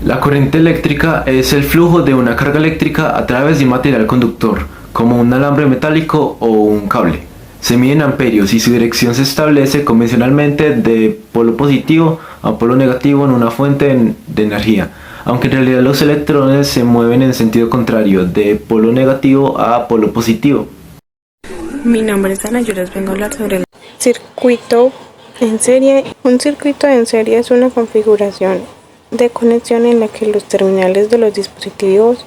La corriente eléctrica es el flujo de una carga eléctrica a través de un material conductor, como un alambre metálico o un cable. Se mide en amperios y su dirección se establece convencionalmente de polo positivo a polo negativo en una fuente de energía, aunque en realidad los electrones se mueven en sentido contrario, de polo negativo a polo positivo. Mi nombre es Ana, yo les vengo a hablar sobre el circuito en serie. Un circuito en serie es una configuración de conexión en la que los terminales de los dispositivos,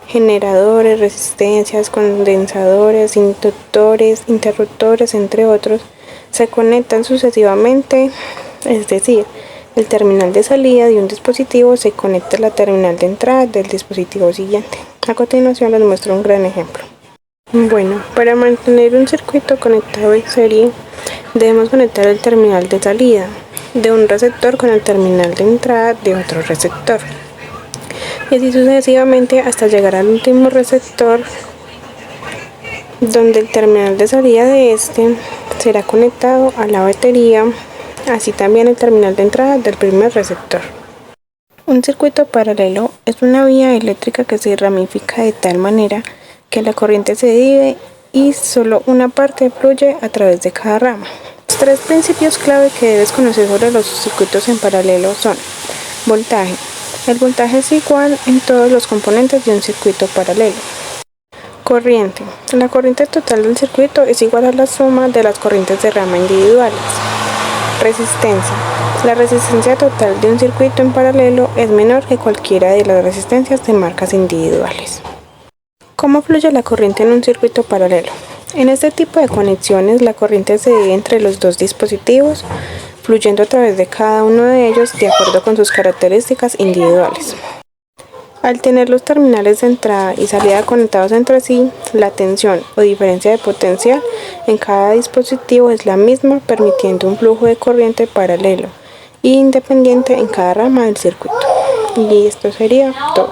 generadores, resistencias, condensadores, inductores, interruptores, entre otros, se conectan sucesivamente, es decir, el terminal de salida de un dispositivo se conecta a la terminal de entrada del dispositivo siguiente. A continuación les muestro un gran ejemplo. Bueno, para mantener un circuito conectado en serie, debemos conectar el terminal de salida de un receptor con el terminal de entrada de otro receptor, y así sucesivamente hasta llegar al último receptor, donde el terminal de salida de este será conectado a la batería, así también el terminal de entrada del primer receptor. Un circuito paralelo es una vía eléctrica que se ramifica de tal manera que la corriente se divide y solo una parte fluye a través de cada rama. Los tres principios clave que debes conocer sobre los circuitos en paralelo son: voltaje. El voltaje es igual en todos los componentes de un circuito paralelo. Corriente. La corriente total del circuito es igual a la suma de las corrientes de rama individuales. Resistencia. La resistencia total de un circuito en paralelo es menor que cualquiera de las resistencias de marcas individuales. ¿Cómo fluye la corriente en un circuito paralelo? En este tipo de conexiones, la corriente se divide entre los dos dispositivos, fluyendo a través de cada uno de ellos de acuerdo con sus características individuales. Al tener los terminales de entrada y salida conectados entre sí, la tensión o diferencia de potencial en cada dispositivo es la misma, permitiendo un flujo de corriente paralelo e independiente en cada rama del circuito. Y esto sería todo.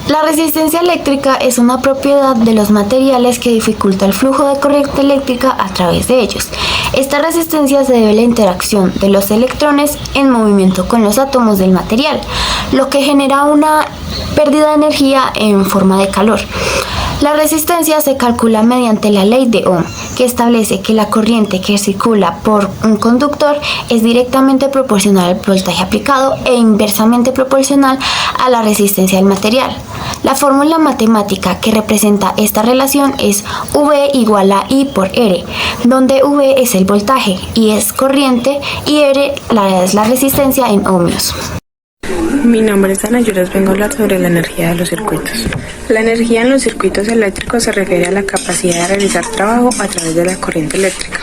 La resistencia eléctrica es una propiedad de los materiales que dificulta el flujo de corriente eléctrica a través de ellos. Esta resistencia se debe a la interacción de los electrones en movimiento con los átomos del material, lo que genera una pérdida de energía en forma de calor. La resistencia se calcula mediante la ley de Ohm, que establece que la corriente que circula por un conductor es directamente proporcional al voltaje aplicado e inversamente proporcional a la resistencia del material. La fórmula matemática que representa esta relación es V igual a I por R, donde V es el voltaje, I es corriente y R es la resistencia en ohmios. Mi nombre es Ana, yo les vengo a hablar sobre la energía de los circuitos. La energía en los circuitos eléctricos se refiere a la capacidad de realizar trabajo a través de la corriente eléctrica.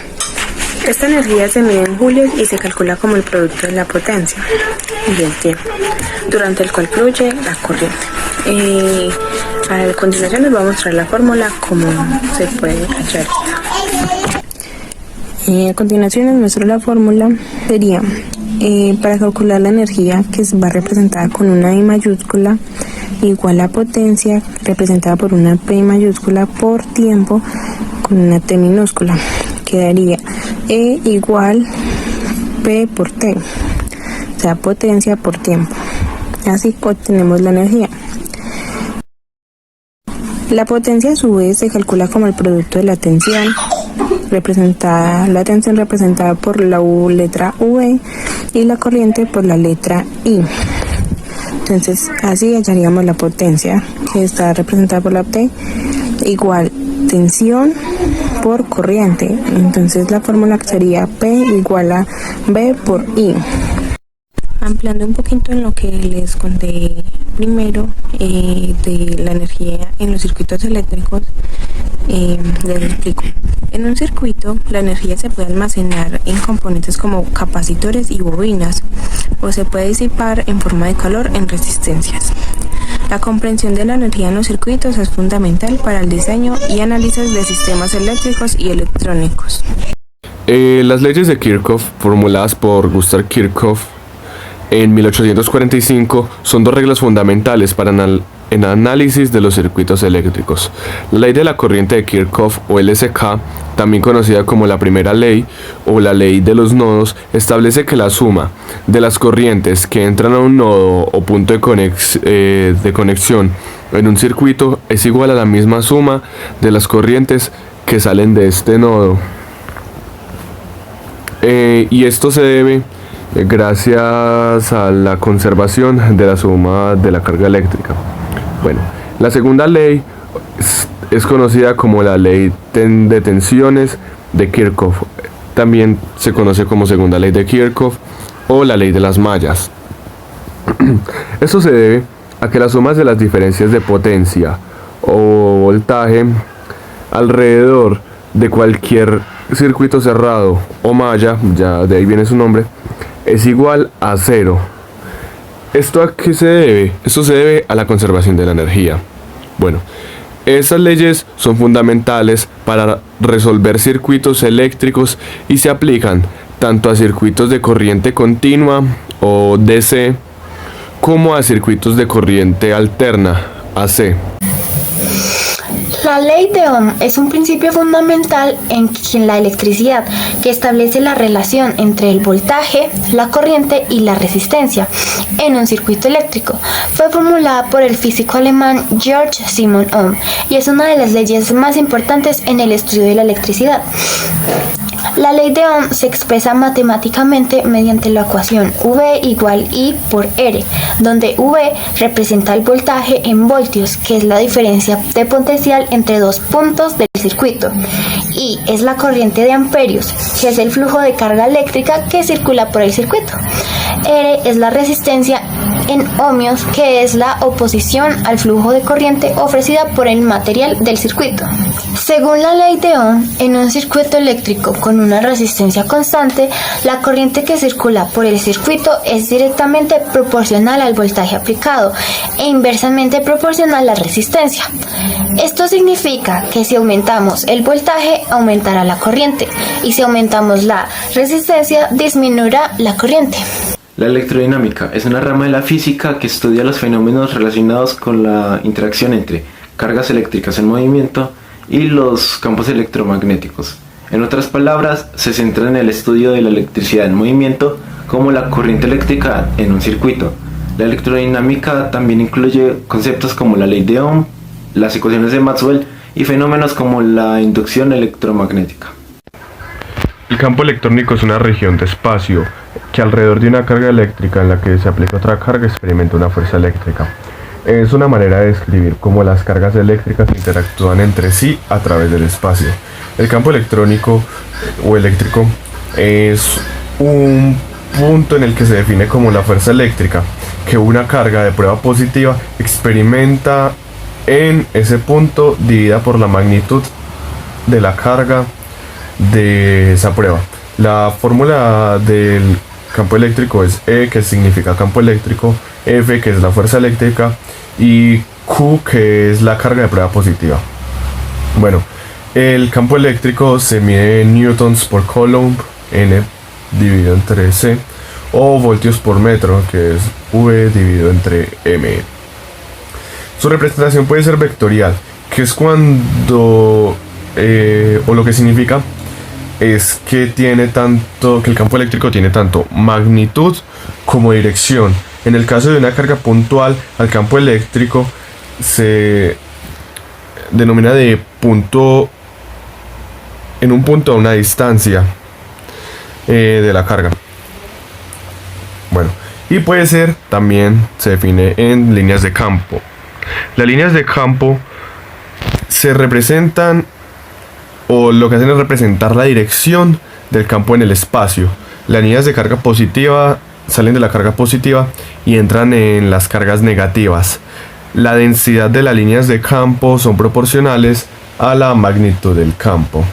Esta energía se mide en julios y se calcula como el producto de la potencia y el tiempo durante el cual fluye la corriente. A continuación les voy a mostrar la fórmula como se puede hallar. A continuación les muestro la fórmula. Sería para calcular la energía, que va representada con una I mayúscula, igual a potencia representada por una P mayúscula por tiempo con una T minúscula. Quedaría E igual P por T, o sea, potencia por tiempo. Así obtenemos la energía. La potencia a su vez se calcula como el producto de la tensión representada por la letra V y la corriente por la letra I. Entonces así hallaríamos la potencia, que está representada por la T, igual tensión por corriente. Entonces la fórmula sería P igual a V por I. Ampliando un poquito en lo que les conté primero de la energía en los circuitos eléctricos, les explico. En un circuito, la energía se puede almacenar en componentes como capacitores y bobinas, o se puede disipar en forma de calor en resistencias. La comprensión de la energía en los circuitos es fundamental para el diseño y análisis de sistemas eléctricos y electrónicos. Las leyes de Kirchhoff, formuladas por Gustav Kirchhoff en 1845, son dos reglas fundamentales para en análisis de los circuitos eléctricos. La ley de la corriente de Kirchhoff o LSK, también conocida como la primera ley o la ley de los nodos, establece que la suma de las corrientes que entran a un nodo o punto de conexión en un circuito es igual a la misma suma de las corrientes que salen de este nodo. Y esto se debe gracias a la conservación de la suma de la carga eléctrica. Bueno, la segunda ley es conocida como la ley de tensiones de Kirchhoff. También se conoce como segunda ley de Kirchhoff o la ley de las mallas. Esto se debe a que las sumas de las diferencias de potencia o voltaje alrededor de cualquier circuito cerrado o malla, ya de ahí viene su nombre, es igual a cero. ¿Esto a qué se debe? Esto se debe a la conservación de la energía. Bueno, estas leyes son fundamentales para resolver circuitos eléctricos y se aplican tanto a circuitos de corriente continua o DC como a circuitos de corriente alterna, AC. La ley de Ohm es un principio fundamental en la electricidad que establece la relación entre el voltaje, la corriente y la resistencia en un circuito eléctrico. Fue formulada por el físico alemán Georg Simon Ohm y es una de las leyes más importantes en el estudio de la electricidad. La ley de Ohm se expresa matemáticamente mediante la ecuación V igual I por R, donde V representa el voltaje en voltios, que es la diferencia de potencial entre dos puntos del circuito, I es la corriente de amperios, que es el flujo de carga eléctrica que circula por el circuito, R es la resistencia en ohmios, que es la oposición al flujo de corriente ofrecida por el material del circuito. Según la ley de Ohm, en un circuito eléctrico con una resistencia constante, la corriente que circula por el circuito es directamente proporcional al voltaje aplicado e inversamente proporcional a la resistencia. Esto significa que si aumentamos el voltaje, aumentará la corriente, y si aumentamos la resistencia, disminuirá la corriente. La electrodinámica es una rama de la física que estudia los fenómenos relacionados con la interacción entre cargas eléctricas en movimiento y los campos electromagnéticos. En otras palabras, se centra en el estudio de la electricidad en movimiento como la corriente eléctrica en un circuito. La electrodinámica también incluye conceptos como la ley de Ohm, las ecuaciones de Maxwell y fenómenos como la inducción electromagnética. El campo electrónico es una región de espacio que alrededor de una carga eléctrica en la que se aplica otra carga experimenta una fuerza eléctrica. Es una manera de describir cómo las cargas eléctricas interactúan entre sí a través del espacio. El campo electrónico o eléctrico es un punto en el que se define como la fuerza eléctrica que una carga de prueba positiva experimenta en ese punto dividida por la magnitud de la carga de esa prueba. La fórmula del campo eléctrico es E, que significa campo eléctrico, F, que es la fuerza eléctrica, y Q, que es la carga de prueba positiva. Bueno, el campo eléctrico se mide en newtons por coulomb, N dividido entre C, o voltios por metro, que es V dividido entre M. Su representación puede ser vectorial, que es cuando, o lo que significa es que el campo eléctrico tiene tanto magnitud como dirección. En el caso de una carga puntual, al campo eléctrico se denomina de punto, en un punto a una distancia de la carga. Bueno, y puede ser, también se define en líneas de campo. Las líneas de campo se representan, o lo que hacen es representar la dirección del campo en el espacio. Las líneas de carga positiva salen de la carga positiva y entran en las cargas negativas. La densidad de las líneas de campo son proporcionales a la magnitud del campo.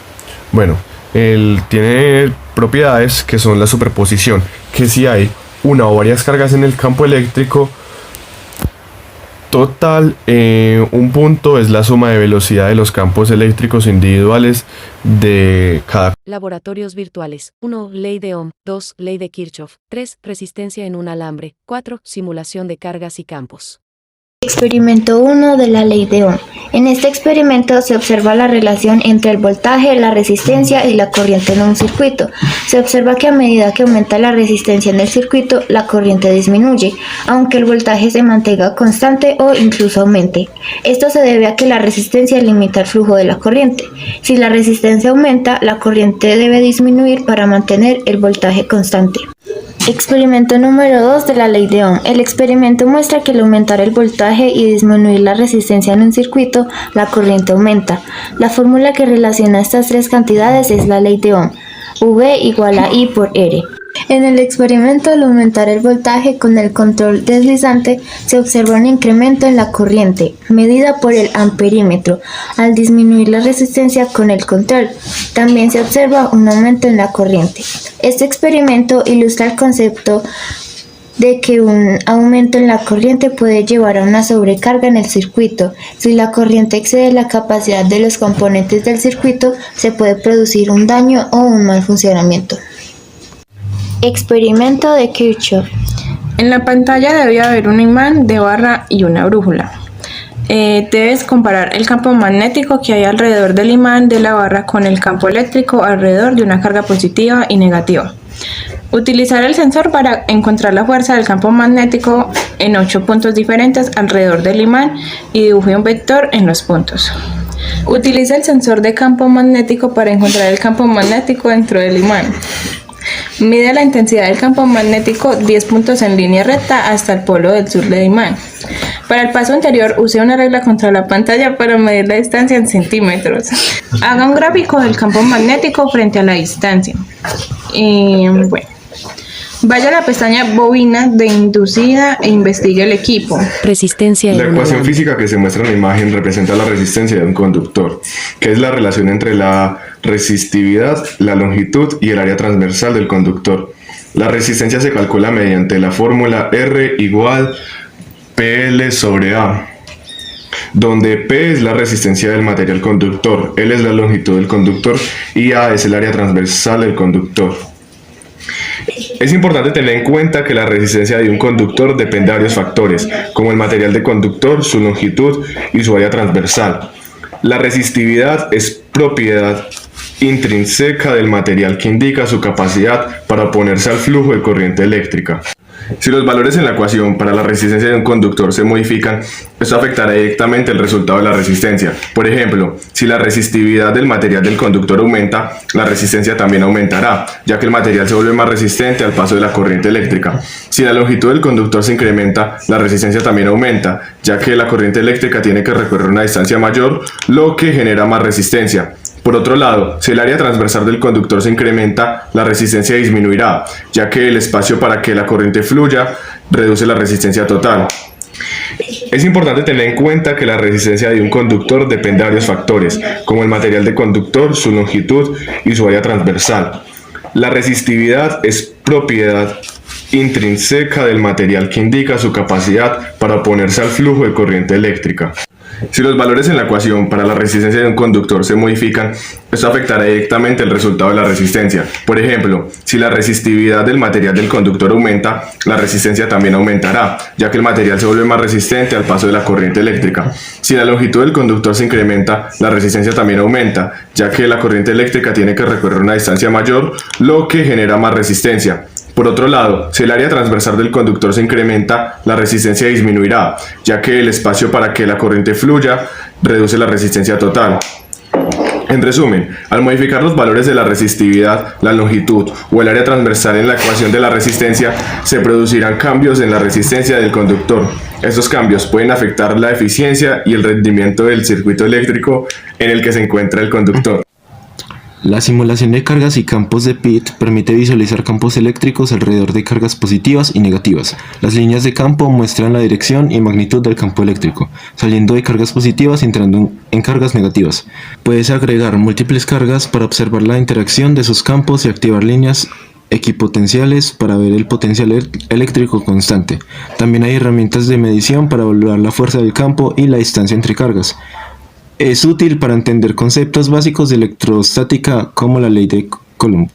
Bueno, él tiene propiedades que son la superposición, que si hay una o varias cargas en el campo eléctrico total, un punto es la suma de velocidad de los campos eléctricos individuales de cada. Laboratorios virtuales. 1. Ley de Ohm. 2. Ley de Kirchhoff. 3. Resistencia en un alambre. 4. Simulación de cargas y campos. Experimento 1 de la ley de Ohm. En este experimento se observa la relación entre el voltaje, la resistencia y la corriente en un circuito. Se observa que a medida que aumenta la resistencia en el circuito, la corriente disminuye, aunque el voltaje se mantenga constante o incluso aumente. Esto se debe a que la resistencia limita el flujo de la corriente. Si la resistencia aumenta, la corriente debe disminuir para mantener el voltaje constante. Experimento número 2 de la ley de Ohm. El experimento muestra que al aumentar el voltaje y disminuir la resistencia en un circuito, la corriente aumenta. La fórmula que relaciona estas tres cantidades es la ley de Ohm. V igual a I por R. En el experimento, al aumentar el voltaje con el control deslizante, se observa un incremento en la corriente, medida por el amperímetro. Al disminuir la resistencia con el control, también se observa un aumento en la corriente. Este experimento ilustra el concepto de que un aumento en la corriente puede llevar a una sobrecarga en el circuito. Si la corriente excede la capacidad de los componentes del circuito, se puede producir un daño o un mal funcionamiento. Experimento de Kirchhoff. En la pantalla debe haber un imán de barra y una brújula. Debes comparar el campo magnético que hay alrededor del imán de la barra con el campo eléctrico alrededor de una carga positiva y negativa. Utilizar el sensor para encontrar la fuerza del campo magnético en 8 puntos diferentes alrededor del imán y dibuje un vector en los puntos. Utiliza el sensor de campo magnético para encontrar el campo magnético dentro del imán. Mide la intensidad del campo magnético 10 puntos en línea recta hasta el polo del sur del imán. Para el paso anterior, use una regla contra la pantalla para medir la distancia en centímetros. Haga un gráfico del campo magnético frente a la distancia. Vaya a la pestaña bobina de inducida e investigue el equipo. Resistencia de La una ecuación lámpara. física que se muestra en la imagen representa la resistencia de un conductor, que es la relación entre la resistividad, la longitud y el área transversal del conductor. La resistencia se calcula mediante la fórmula R igual PL sobre A, donde P es la resistencia del material conductor, L es la longitud del conductor y A es el área transversal del conductor. Es importante tener en cuenta que la resistencia de un conductor depende de varios factores, como el material de conductor, su longitud y su área transversal. La resistividad es propiedad intrínseca del material que indica su capacidad para oponerse al flujo de corriente eléctrica. Si los valores en la ecuación para la resistencia de un conductor se modifican, esto afectará directamente el resultado de la resistencia. Por ejemplo, si la resistividad del material del conductor aumenta, la resistencia también aumentará, ya que el material se vuelve más resistente al paso de la corriente eléctrica. Si la longitud del conductor se incrementa, la resistencia también aumenta, ya que la corriente eléctrica tiene que recorrer una distancia mayor, lo que genera más resistencia. Por otro lado, si el área transversal del conductor se incrementa, la resistencia disminuirá, ya que el espacio para que la corriente fluya reduce la resistencia total. Es importante tener en cuenta que la resistencia de un conductor depende de varios factores, como el material de conductor, su longitud y su área transversal. La resistividad es propiedad intrínseca del material que indica su capacidad para oponerse al flujo de corriente eléctrica. Si los valores en la ecuación para la resistencia de un conductor se modifican, esto afectará directamente el resultado de la resistencia. Por ejemplo, si la resistividad del material del conductor aumenta, la resistencia también aumentará, ya que el material se vuelve más resistente al paso de la corriente eléctrica. Si la longitud del conductor se incrementa, la resistencia también aumenta, ya que la corriente eléctrica tiene que recorrer una distancia mayor, lo que genera más resistencia. Por otro lado, si el área transversal del conductor se incrementa, la resistencia disminuirá, ya que el espacio para que la corriente fluya reduce la resistencia total. En resumen, al modificar los valores de la resistividad, la longitud o el área transversal en la ecuación de la resistencia, se producirán cambios en la resistencia del conductor. Estos cambios pueden afectar la eficiencia y el rendimiento del circuito eléctrico en el que se encuentra el conductor. La simulación de cargas y campos de Pitt permite visualizar campos eléctricos alrededor de cargas positivas y negativas. Las líneas de campo muestran la dirección y magnitud del campo eléctrico, saliendo de cargas positivas y entrando en cargas negativas. Puedes agregar múltiples cargas para observar la interacción de sus campos y activar líneas equipotenciales para ver el potencial eléctrico constante. También hay herramientas de medición para evaluar la fuerza del campo y la distancia entre cargas. Es útil para entender conceptos básicos de electrostática como la ley de Coulomb.